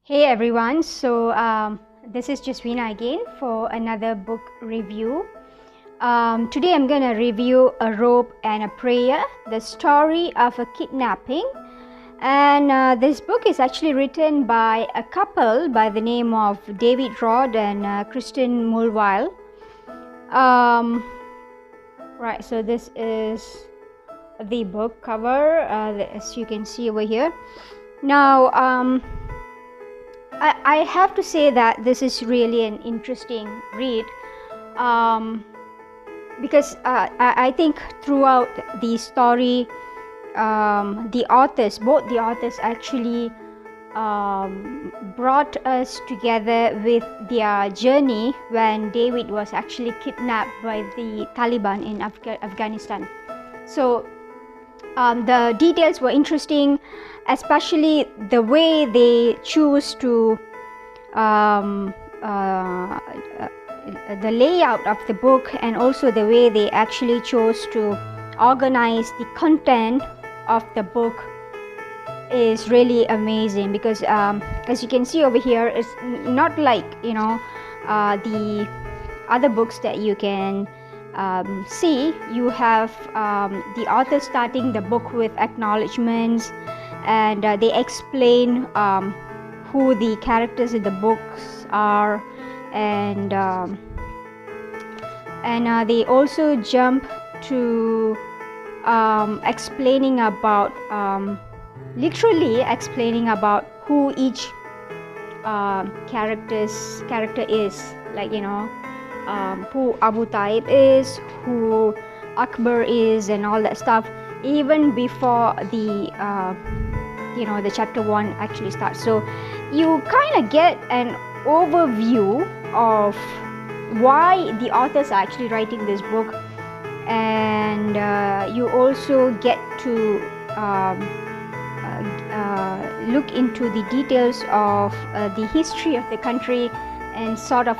Hey everyone, this is Jaswina again for another book review. Today I'm going to review A Rope and a Prayer, the story of a kidnapping. And this book is actually written by a couple by the name of David Rohde and Kristen Mulvihill. Right, so this is the book cover, as you can see over here. Now, I have to say that this is really an interesting read because I think throughout the story, both the authors actually brought us together with their journey when David was actually kidnapped by the Taliban in Afghanistan. So the details were interesting, especially the way they choose to the layout of the book, and also the way they actually chose to organize the content of the book is really amazing. Because as you can see over here, it's not like the other books that you can see. You have the author starting the book with acknowledgements, and they explain who the characters in the books are, and they also jump to literally explaining about who each character is, like who Abu Taib is, who Akbar is, and all that stuff, even before the the chapter 1 actually starts. So you kind of get an overview of why the authors are actually writing this book, and you also get to look into the details of the history of the country, and sort of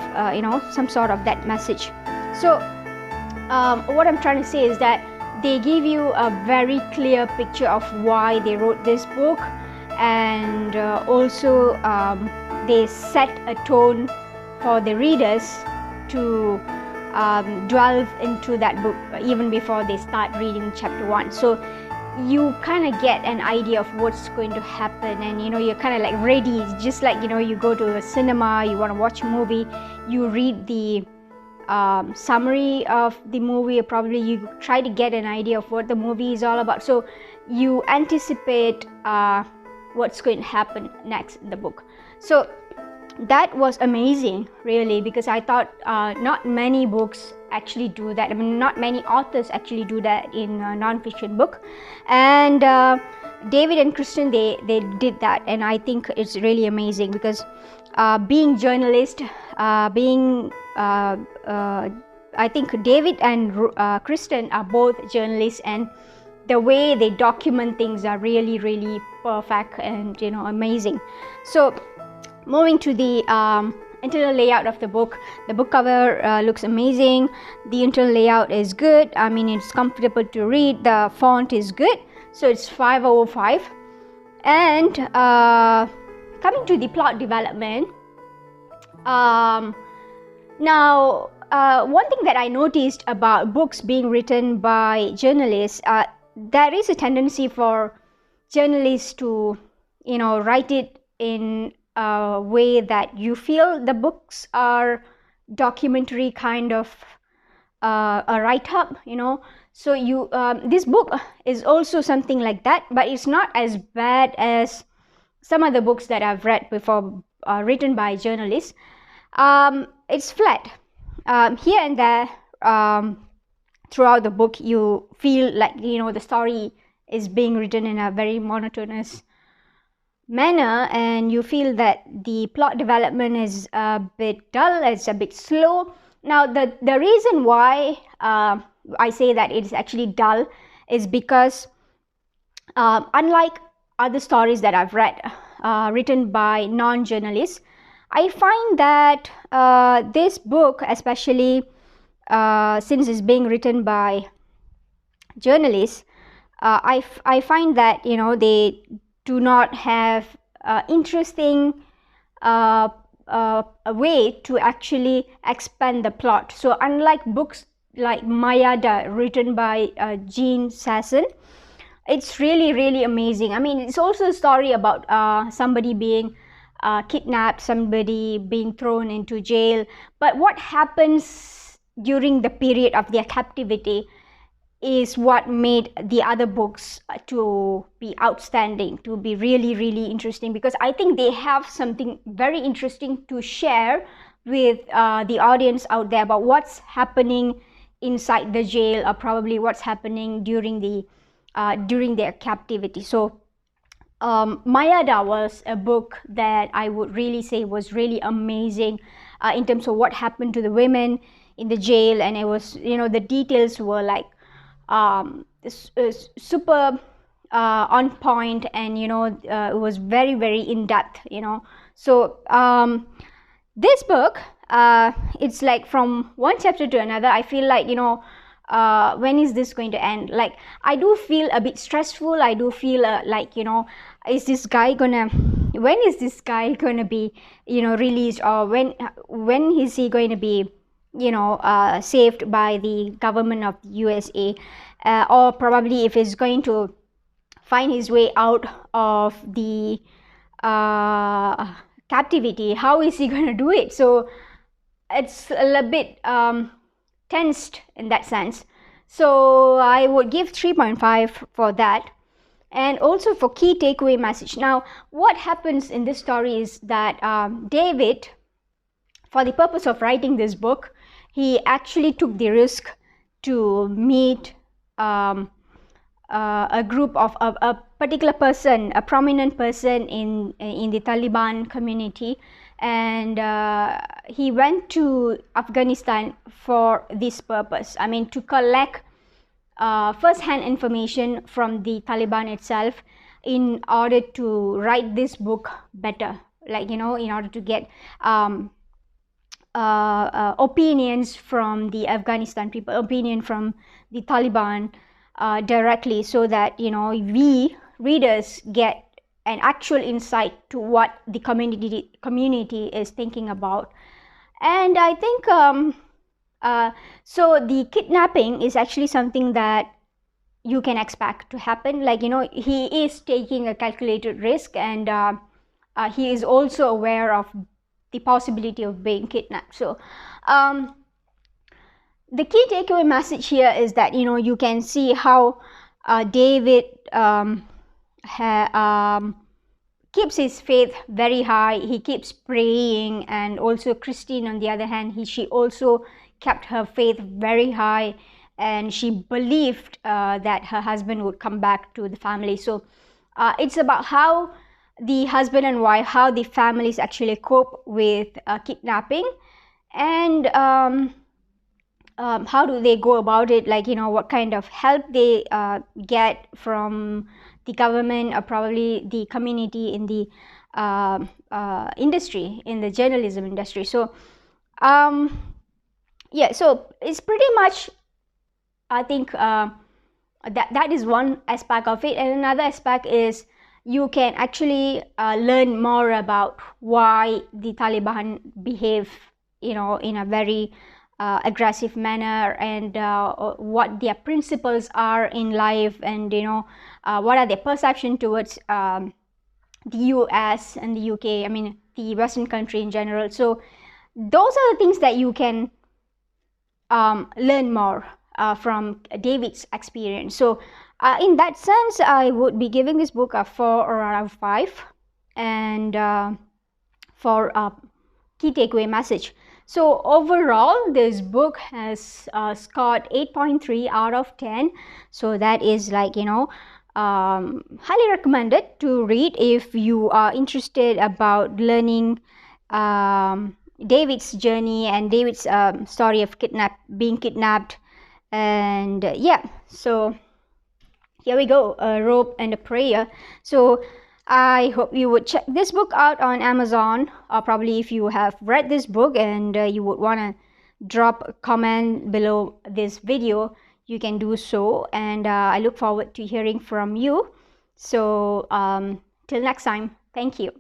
some sort of that message. So what I'm trying to say is that they give you a very clear picture of why they wrote this book, and also they set a tone for the readers to delve into that book even before they start reading chapter 1. So you kind of get an idea of what's going to happen, and you're kind of like ready, just like you go to a cinema, you want to watch a movie, you read the summary of the movie, or probably you try to get an idea of what the movie is all about, so you anticipate what's going to happen next in the book. So that was amazing, really, because I thought not many books actually do that. I mean, not many authors actually do that in a non-fiction book, and David and Kristen, they did that, and I think it's really amazing because being journalist, I think David and Kristen are both journalists, and the way they document things are really, really perfect and amazing. So moving to the internal layout of the book cover looks amazing. The internal layout is good. I mean, it's comfortable to read. The font is good, so it's 5/5. And coming to the plot development, now one thing that I noticed about books being written by journalists, there is a tendency for journalists to write it in a way that you feel the books are documentary kind of a write-up, so this book is also something like that, but it's not as bad as some other books that I've read before, written by journalists. It's flat here and there. Throughout the book you feel like the story is being written in a very monotonous manner, and you feel that the plot development is a bit dull, it's a bit slow. Now the reason why I say that it's actually dull is because unlike other stories that I've read written by non-journalists, I find that this book, especially since it's being written by journalists, I find that they do not have interesting a way to actually expand the plot. So unlike books like Mayada written by Jean Sasson, it's really amazing. I mean, it's also a story about somebody being kidnapped, somebody being thrown into jail, but what happens during the period of their captivity is what made the other books to be outstanding, to be really interesting, because I think they have something very interesting to share with the audience out there about what's happening inside the jail, or probably what's happening during their captivity. So Mayada was a book that I would really say was really amazing in terms of what happened to the women in the jail, and it was, the details were like super on point, and it was very in depth. So this book, it's like from one chapter to another, I feel like, when is this going to end? Like, I do feel a bit stressful. I do feel like, when is this guy gonna be, released, or when is he going to be, saved by the government of the USA, or probably if he's going to find his way out of the captivity, how is he going to do it? So it's a little bit tensed in that sense. So I would give 3.5 for that. And also for key takeaway message. Now, what happens in this story is that David, for the purpose of writing this book, he actually took the risk to meet a group of a particular person, a prominent person in the Taliban community, and he went to Afghanistan for this purpose. I mean, to collect first-hand information from the Taliban itself in order to write this book better, like, in order to get opinions from the Afghanistan people, opinion from the Taliban directly, so that we readers get an actual insight to what the community is thinking about. And I think so the kidnapping is actually something that you can expect to happen. Like, he is taking a calculated risk, and he is also aware of the possibility of being kidnapped. So the key takeaway message here is that you can see how David keeps his faith very high. He keeps praying, and also Christine, on the other hand, she also kept her faith very high, and she believed that her husband would come back to the family. So it's about how the husband and wife, how the families actually cope with kidnapping, and how do they go about it, like, what kind of help they get from the government, or probably the community in the industry, in the journalism industry. So yeah, so it's pretty much, I think, that is one aspect of it. And another aspect is you can actually learn more about why the Taliban behave, in a very aggressive manner, and what their principles are in life, and what are their perception towards the US and the UK, I mean the Western country in general. So those are the things that you can learn more from David's experience. So in that sense, I would be giving this book a 4 out of 5, and for key takeaway message. So overall, this book has scored 8.3 out of 10. So that is, like, highly recommended to read if you are interested about learning David's journey and David's story of being kidnapped. And yeah, so here we go, a rope and a prayer. So I hope you would check this book out on Amazon, or probably if you have read this book and you would want to drop a comment below this video, you can do so, and I look forward to hearing from you. So till next time, thank you.